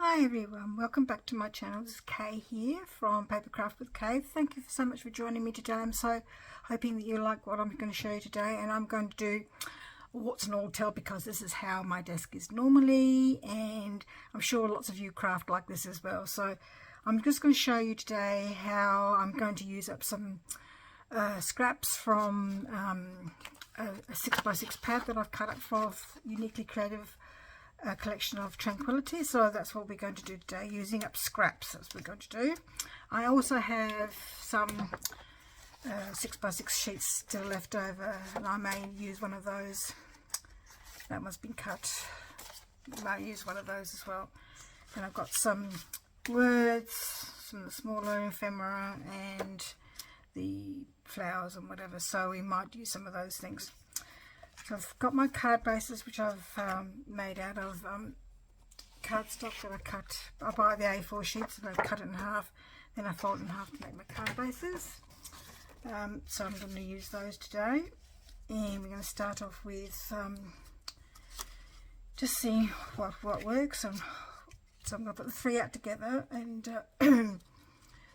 Hi everyone, welcome back to my channel. This is Kay here from Papercraft with Kay. Thank you so much for joining me today. I'm so hoping that you like what I'm going to show you today, and I'm going to do warts and all tell because this is how my desk is normally, and I'm sure lots of you craft like this as well. So I'm just going to show you today how I'm going to use up some scraps from a 6x6 pad that I've cut up for Uniquely Creative collection of Tranquility. So that's what we're going to do today, using up scraps. That's what we're going to do. I also have some 6x6 sheets still left over, and I may use one of those. That one's been cut. I might use one of those as well. And I've got some words, some of the smaller ephemera and the flowers and whatever, so we might use some of those things. So I've got my card bases, which I've made out of cardstock that I buy the A4 sheets and I cut it in half, then I fold it in half to make my card bases. So I'm going to use those today, and we're going to start off with just seeing what works. So I'm going to put the three out together and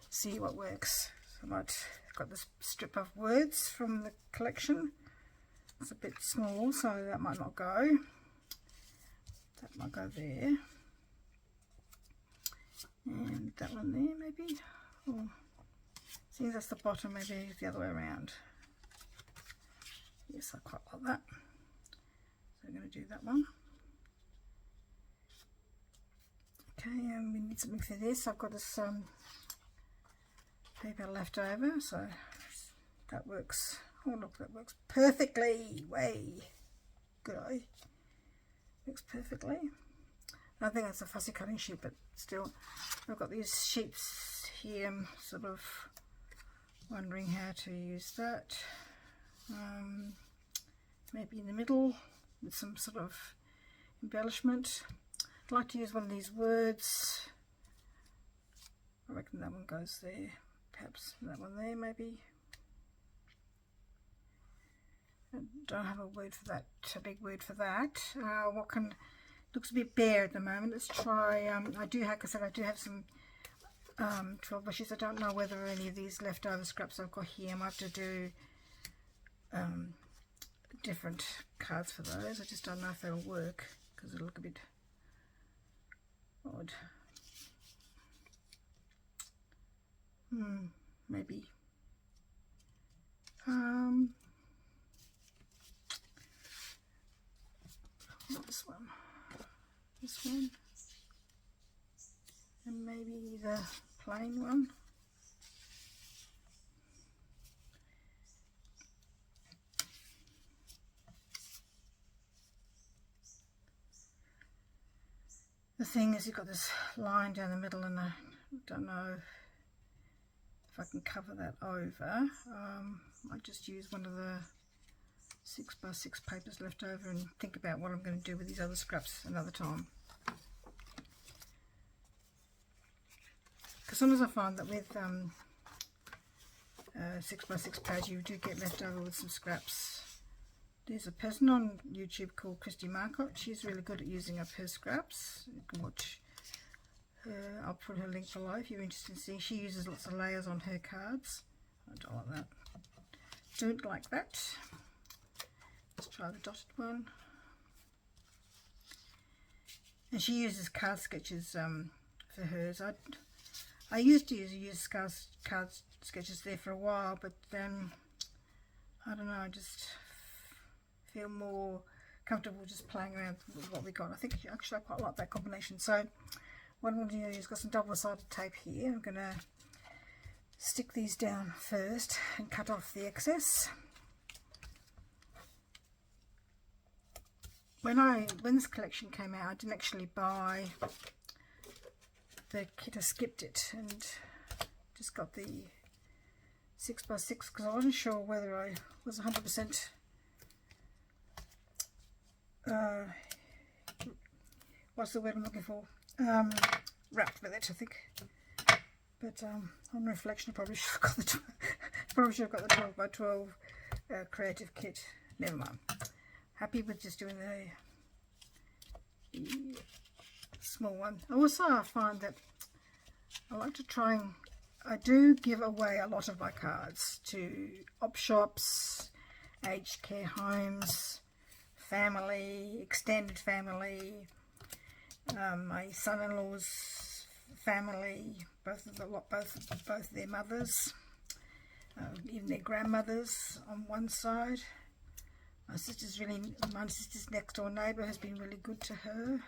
see what works. So I've got this strip of words from the collection. It's a bit small, so that might not go. That might go there. And that one there, maybe. Oh, see, that's the bottom, maybe the other way around. Yes, I quite like that. So I'm going to do that one. Okay, and we need something for this. I've got this paper left over, so that works. Oh look, that works perfectly. Way good eye. Works perfectly. I think that's a fussy cutting sheet, but still, I've got these sheets here. I'm sort of wondering how to use that. Maybe in the middle with some sort of embellishment. I'd like to use one of these words. I reckon that one goes there. Perhaps that one there, maybe. I don't have a word for that, a big word for that. Looks a bit bare at the moment. Let's try, I do have some 12 brushes. I don't know whether any of these leftover scraps I've got here, I might have to do different cards for those. I just don't know if they'll work because it'll look a bit odd. Maybe. Not this one, and maybe the plain one. The thing is, you've got this line down the middle, and I don't know if I can cover that over. I just use one of the 6x6 papers left over and think about what I'm going to do with these other scraps another time. Because sometimes I find that with 6x6 pads you do get left over with some scraps. There's a person on YouTube called Christy Marcotte. She's really good at using up her scraps. You can watch her. I'll put her link below if you're interested in seeing. She uses lots of layers on her cards. I don't like that. Don't like that. Let's try the dotted one. And she uses card sketches for hers. I used to use card sketches there for a while, but then I don't know, I just feel more comfortable just playing around with what we got. I think actually I quite like that combination. So what I'm going to do is got some double-sided tape here. I'm going to stick these down first and cut off the excess. When this collection came out, I didn't actually buy the kit. I skipped it and just got the 6x6 because I wasn't sure whether I was 100% what's the word I'm looking for? Wrapped with it, I think. But on reflection, I probably should have got the 12x12 creative kit. Never mind. Happy with just doing the small one. Also, I find that I like to try and I do give away a lot of my cards to op shops, aged care homes, family, extended family, my son-in-law's family, both of their mothers, even their grandmothers on one side. My sister's next door neighbour has been really good to her.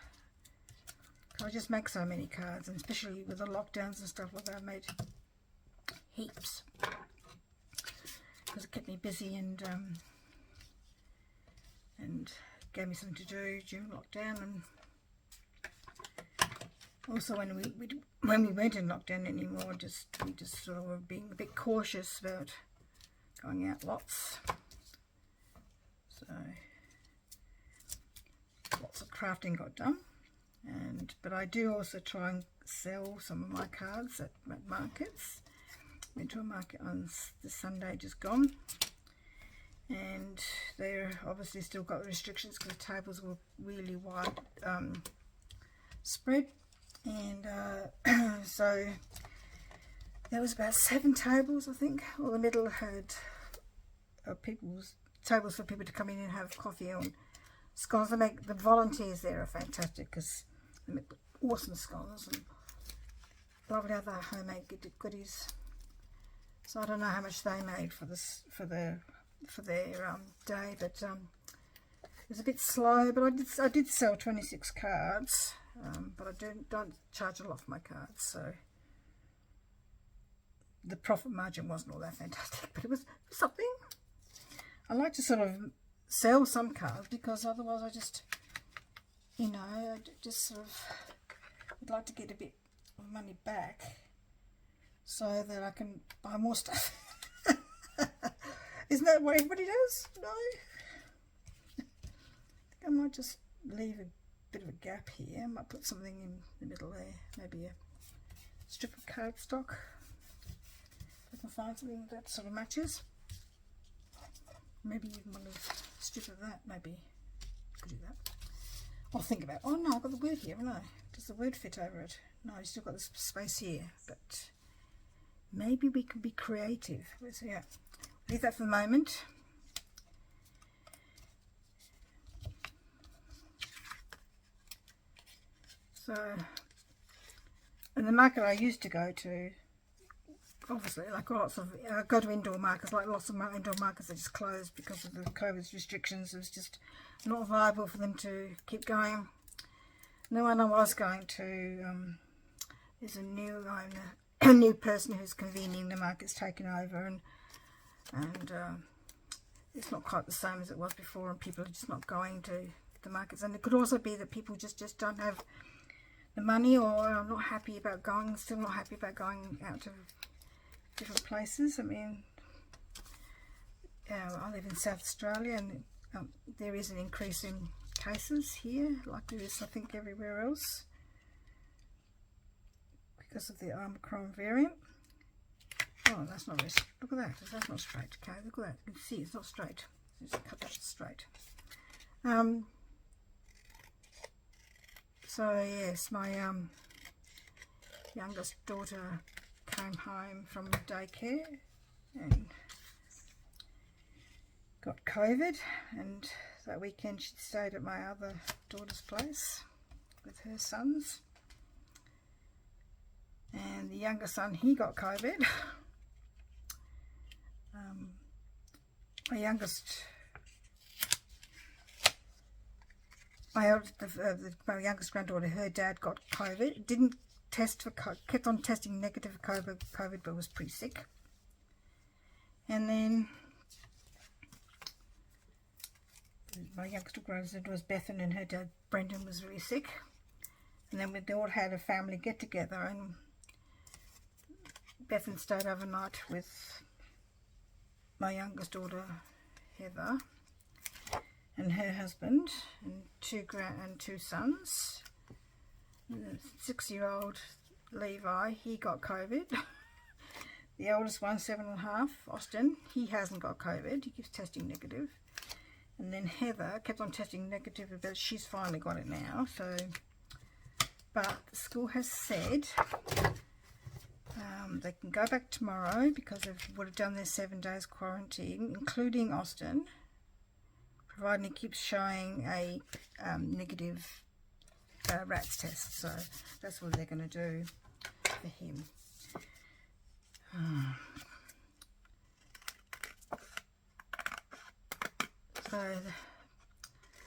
I just make so many cards, and especially with the lockdowns and stuff like that, I made heaps because it kept me busy and gave me something to do during lockdown. And also when we weren't in lockdown anymore, we just sort of were being a bit cautious about going out lots. So lots of crafting got done. But I do also try and sell some of my cards at markets. Went to a market on this Sunday just gone, and they're obviously still got restrictions because the tables were really wide spread, and so there was about 7 tables, I think. Well, the middle had tables for people to come in and have coffee and scones. The volunteers there are fantastic because they make awesome scones and lovely other homemade goodies. So I don't know how much they made for their day, but it was a bit slow. But I did sell 26 cards, but I don't charge a lot for my cards, so the profit margin wasn't all that fantastic, but it was something. I like to sort of sell some cards because otherwise I just, I just sort of would like to get a bit of money back so that I can buy more stuff. Isn't that what everybody does? No? I think I might just leave a bit of a gap here. I might put something in the middle there, maybe a strip of cardstock. If I can find something that sort of matches. Maybe even want a strip of that, maybe. Could do that. I'll think about it. Oh no, I've got the word here, haven't I? Does the word fit over it? No, I've still got this space here, but maybe we can be creative. So yeah, leave that for the moment. So, and the market I used to go to, obviously, like lots of, go to indoor markets, like lots of indoor markets are just closed because of the COVID restrictions. It was just not viable for them to keep going. The one I was going to, there's a new owner, a new person who's convening the market's taken over, and it's not quite the same as it was before, and people are just not going to the markets. And it could also be that people just don't have the money, or are not happy about going, still not happy about going out to different places. I mean, I live in South Australia, and there is an increase in cases here, like there is I think everywhere else, because of the Omicron variant. Oh, that's not very, look at that, that's not straight. Okay, look at that, you can see it's not straight. Just cut that straight. So yes, my youngest daughter came home from daycare and got COVID, and that weekend she stayed at my other daughter's place with her sons, and the younger son, he got COVID. My youngest granddaughter, her dad got COVID. Didn't test for kept on testing negative for COVID, but was pretty sick. And then my youngest granddaughter was Bethan, and her dad Brendan was really sick. And then they all had a family get together, and Bethan stayed overnight with my youngest daughter Heather and her husband and two sons. The 6-year-old Levi, he got COVID. The oldest one, 7.5, Austin, he hasn't got COVID. He keeps testing negative. And then Heather kept on testing negative, but she's finally got it now. So but the school has said they can go back tomorrow because they would have done their 7 days quarantine, including Austin, providing he keeps showing a negative rats test. So that's what they're going to do for him. So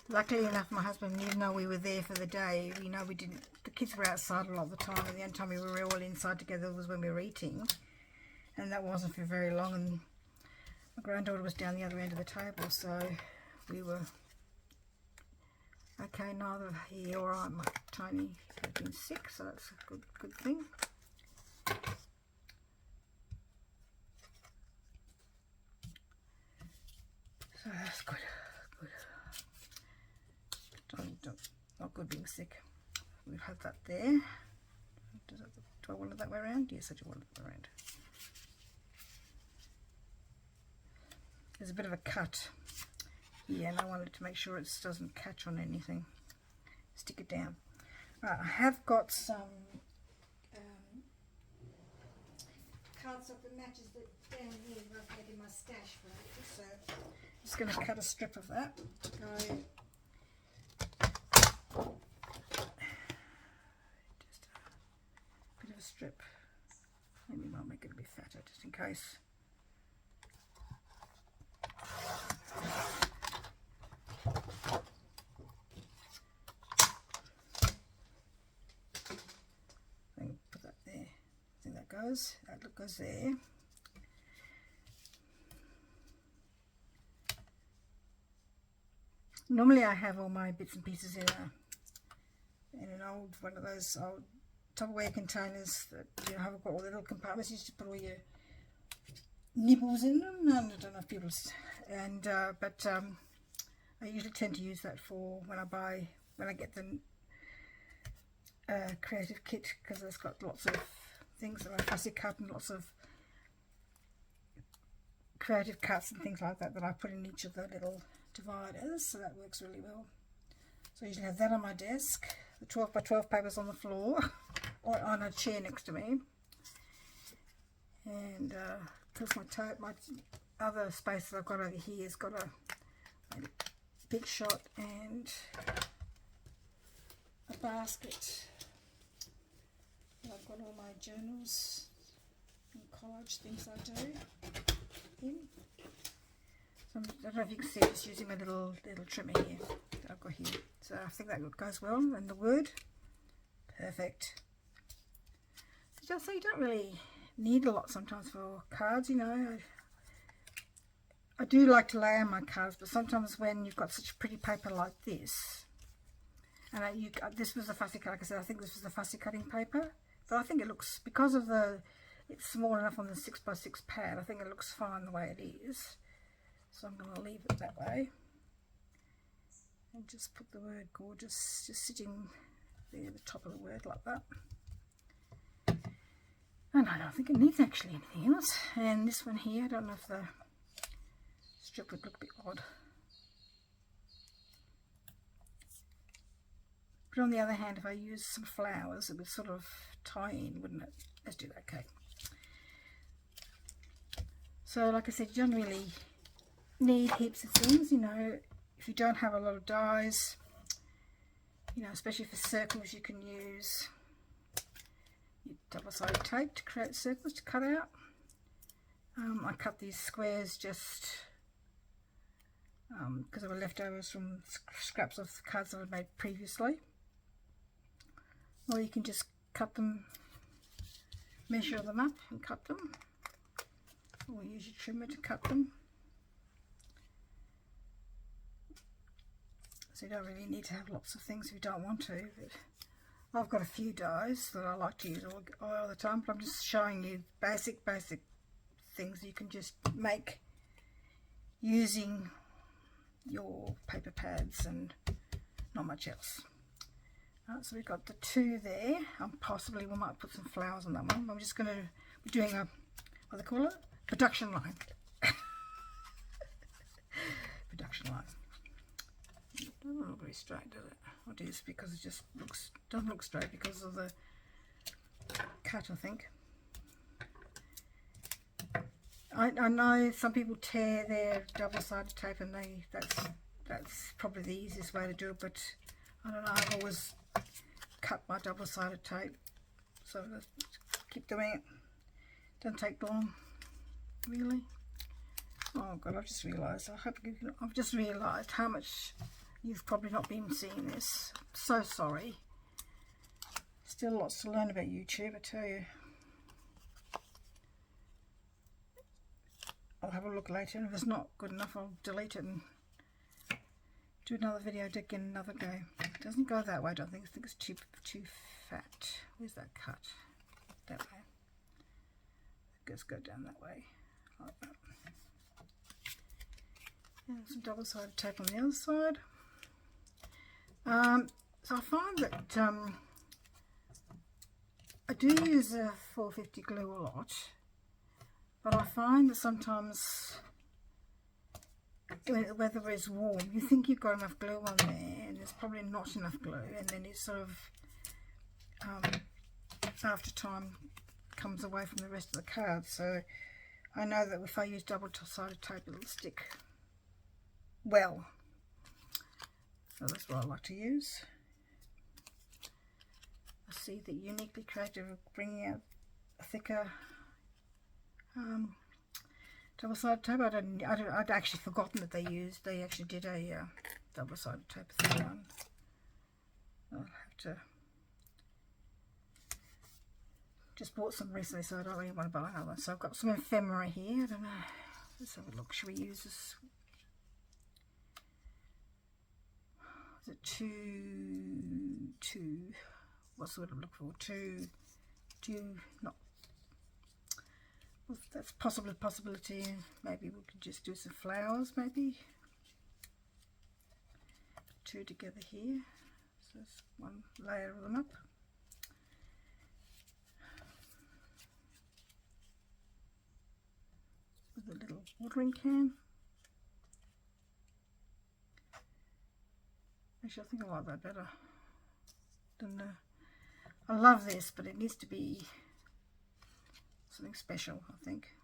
luckily enough, my husband, even though we were there for the day, we didn't, the kids were outside a lot of the time, and the only time we were all inside together was when we were eating, and that wasn't for very long, and my granddaughter was down the other end of the table, so we were okay. Neither he or I, my Tony, had been sick, so that's a good thing. So that's good. Not good being sick. We'll have that there. Do I want it that way around? Yes, I do want it that way around. There's a bit of a cut here, and I wanted to make sure it doesn't catch on anything. Stick it down. Right, I have got some cardstock that matches down here that I've had in my stash for ages, so I'm just going to cut a strip of that. Just a bit of a strip. Maybe I'll make it a bit fatter just in case. Put that there. I think that goes. That look goes there. Normally I have all my bits and pieces in an old one of those old Tupperware containers that have got all the little compartments. You just put all your nibbles in them. I don't know if people, but I usually tend to use that for when I get the creative kit, because it's got lots of things that I fussy cut and lots of creative cuts and things like that I put in each of the little dividers, so that works really well. So I usually have that on my desk, the 12 by 12 papers on the floor or on a chair next to me, and because my other space that I've got over here has got a big shot and a basket. I've got all my journals and collage things I do in. So I don't know if you can see, just using my little trimmer here that I've got here. So I think that goes well. And the wood, perfect. So you don't really need a lot sometimes for cards, I do like to lay on my cards, but sometimes when you've got such pretty paper like this, and this was a fussy cut, like I said, I think this was the fussy cutting paper, but I think it looks, because of it's small enough on the 6x6 pad, I think it looks fine the way it is. So I'm going to leave it that way and just put the word gorgeous just sitting there at the top of the word like that. And I don't think it needs actually anything else. And this one here, I don't know if the strip would look a bit odd. But on the other hand, if I use some flowers, it would sort of tie in, wouldn't it? Let's do that, okay. So like I said, you don't really need heaps of things, if you don't have a lot of dies, especially for circles, you can use your double-sided tape to create circles to cut out. I cut these squares just because they were leftovers from scraps of cards that I've made previously, or you can just cut them, measure them up and cut them, or use your trimmer to cut them. So you don't really need to have lots of things if you don't want to, but I've got a few dies that I like to use all the time, but I'm just showing you basic things you can just make using your paper pads and not much else. So we've got the two there. Possibly we might put some flowers on that one. I'm just going to be doing a, what do they call it? Production line. Production line. Doesn't look very straight, does it? it is, because it just doesn't look straight because of the cut, I think. I know some people tear their double-sided tape, and that's probably the easiest way to do it, but I don't know, I've always cut my double-sided tape, so let's keep doing it. Doesn't take long, really. Oh god, I've just realised, I've just realised how much you've probably not been seeing this. So sorry. Still lots to learn about YouTube, I tell you. I'll have a look later, and if it's not good enough, I'll delete it and do another video to get another go. It doesn't go that way, I don't think. I think it's too fat. Where's that cut? That way. Let's go down that way, like that. And some double-sided tape on the other side. So I find that I do use a 450 glue a lot, but I find that sometimes when the weather is warm, you think you've got enough glue on there, and there's probably not enough glue, and then it sort of after time comes away from the rest of the card. So I know that if I use double-sided tape, it'll stick well. So that's what I like to use. I see that Uniquely Creative are bringing out a thicker double-sided tape. I'd actually forgotten that they actually did a double-sided tape, a thick one. I'll have to. Just bought some recently, so I don't really want to buy another one. So I've got some ephemera here. I don't know. Let's have a look. Should we use this? Is it two? What's the word I'm looking for? Not. Well, that's possibly a possibility. Maybe we could just do some flowers. Maybe 2 together here. So there's one layer of them up. With a little watering can. Actually, I think I like that better. I love this, but it needs to be something special, I think.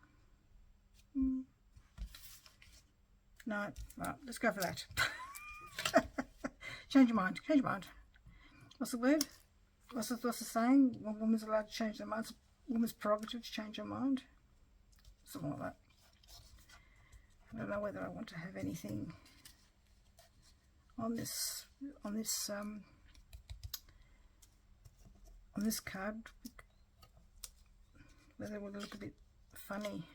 No, right, let's go for that. Change your mind. Change your mind. What's the word? What's the saying? One woman's allowed to change their mind. It's a woman's prerogative to change her mind. Something like that. I don't know whether I want to have anything on this card, whether it would look a bit funny.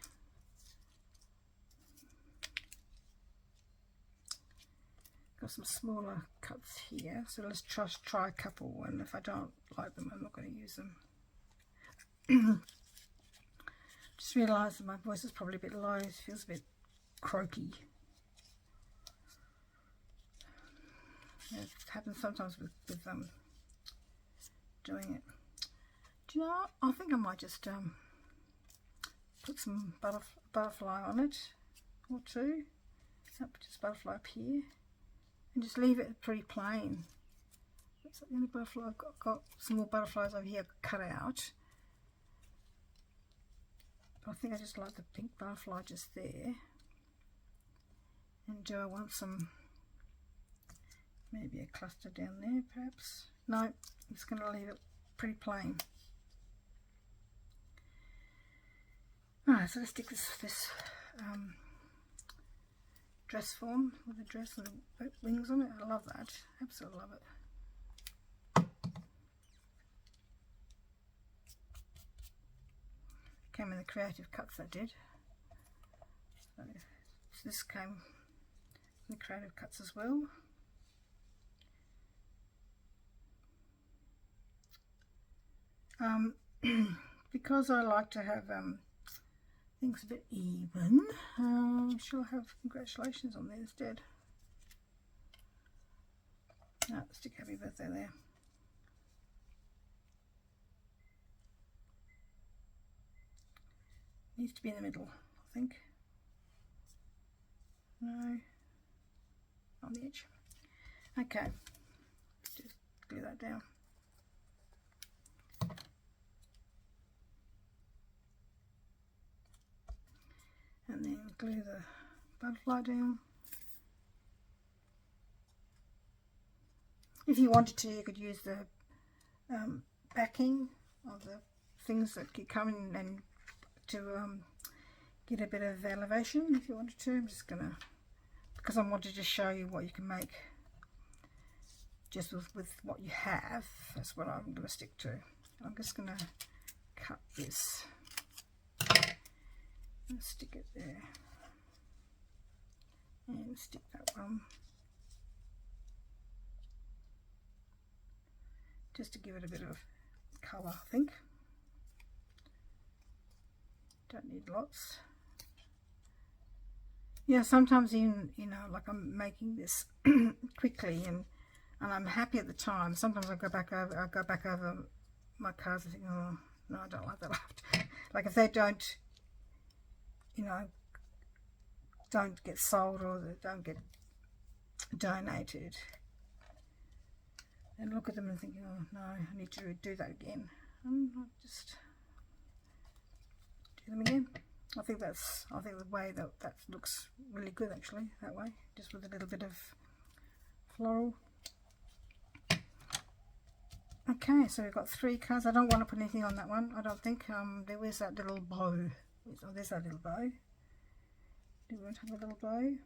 Got some smaller cuts here, so let's try a couple, and if I don't like them, I'm not going to use them. Just realised that my voice is probably a bit low. It feels a bit croaky. It happens sometimes with doing it. Do you know what? I think I might just put some butterfly on it, or 2. Just butterfly up here, and just leave it pretty plain. That's the only butterfly I've got some more butterflies over here cut out. But I think I just like the pink butterfly just there. And do I want some, maybe a cluster down there perhaps? No, I'm just going to leave it pretty plain. Alright, so let's stick this dress form with a dress and the wings on it. I love that. Absolutely love it. Came in the creative cuts, that did. So this came in the creative cuts as well. Because I like to have things a bit even, she'll have congratulations on there instead. No, stick happy birthday there. Needs to be in the middle, I think. No, on the edge. Okay, let's do glue that down. And then glue the butterfly down. If you wanted to, you could use the backing of the things that keep coming and to get a bit of elevation if you wanted to. I'm just gonna, because I wanted to show you what you can make just with what you have. That's what I'm going to stick to. I'm just going to cut this and stick it there, and stick that one just to give it a bit of colour, I think. Don't need lots. Yeah, sometimes even, you know, like I'm making this quickly and I'm happy at the time. Sometimes I go back over my cards and think, oh no, I don't like that. Like if they don't, you know, don't get sold or they don't get donated, and look at them and think, oh no, I need to do that again. And I just do them again. I think the way that looks really good actually, that way, just with a little bit of floral. Okay, so we've got 3 cards. I don't want to put anything on that one, I don't think. There was that little bow. Oh, there's that little bow. Do we want to have a little bow?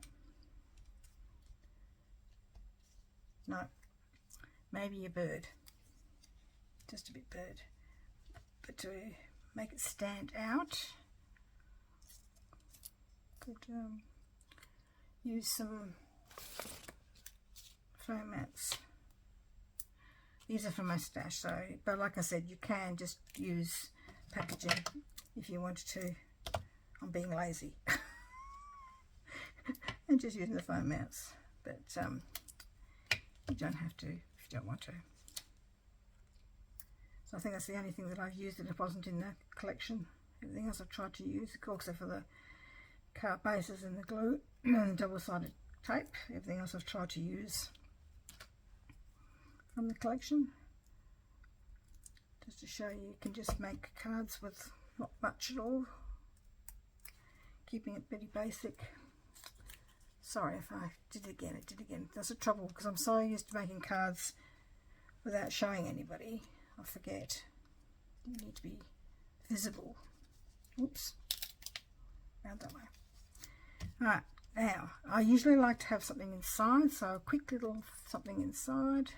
No. Maybe a bird. Just a bit bird. But to make it stand out, could use some foam mats. These are from my stash, so, but like I said, you can just use packaging if you wanted to. I'm being lazy and just using the foam mats, but you don't have to if you don't want to. So I think that's the only thing that I've used that wasn't in the collection. Everything else I've tried to use, except for the card bases and the glue and double-sided tape. Everything else I've tried to use from the collection, just to show you can just make cards with not much at all, keeping it pretty basic. Sorry if I did it again. That's the trouble, because I'm so used to making cards without showing anybody. I forget. You need to be visible. Oops. Round that way. Alright, now I usually like to have something inside, so a quick little something inside.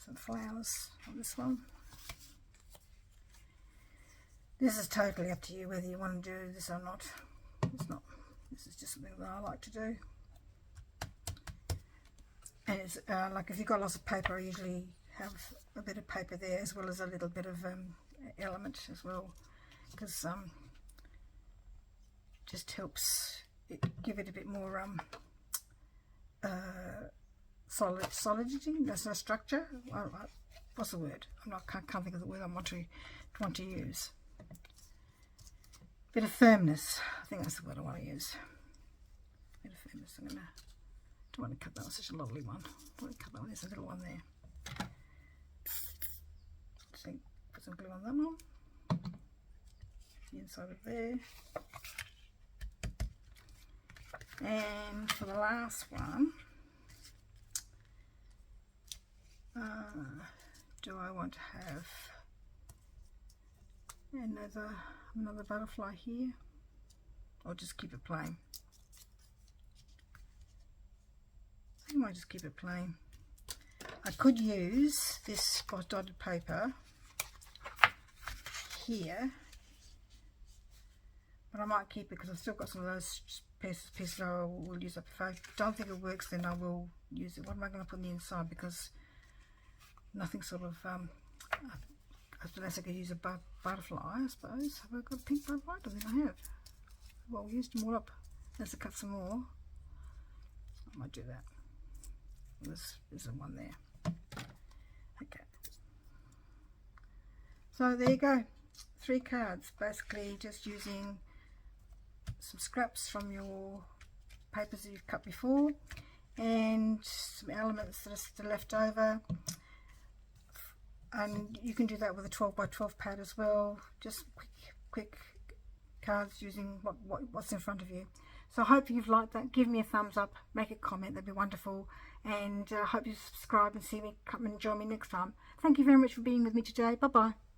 Some flowers on this one. This is totally up to you whether you want to do this or not. It's not. This is just something that I like to do. And it's like if you've got lots of paper, I usually have a bit of paper there as well as a little bit of element as well, because just helps give it a bit more solidity. That's no structure. What's the word? Can't think of the word I want to use. Bit of firmness. I think that's the word I want to use. Bit of firmness. I don't want to cut that. That's such a lovely one. I don't want to cut that one. There's a little one there. Just put some glue on that one. The inside of there. And for the last one, do I want to have another butterfly here, or just keep it plain? I think I might just keep it plain. I could use this dotted paper here, but I might keep it because I've still got some of those pieces I will use up. If I don't think it works, then I will use it. What am I going to put on the inside? Because nothing sort of unless I could use a butterfly, I suppose. Have I got a pink butterfly? I don't think I have. Well, we used them all up. Let's cut some more. I might do that. There's a one there. Okay. So there you go. 3 cards. Basically just using some scraps from your papers that you've cut before and some elements that are still left over. and you can do that with a 12 by 12 pad as well. Just quick cards using what's in front of you. So I hope you've liked that. Give me a thumbs up, make a comment, that'd be wonderful. And I hope you subscribe and see me, come and join me next time. Thank you very much for being with me today. Bye bye.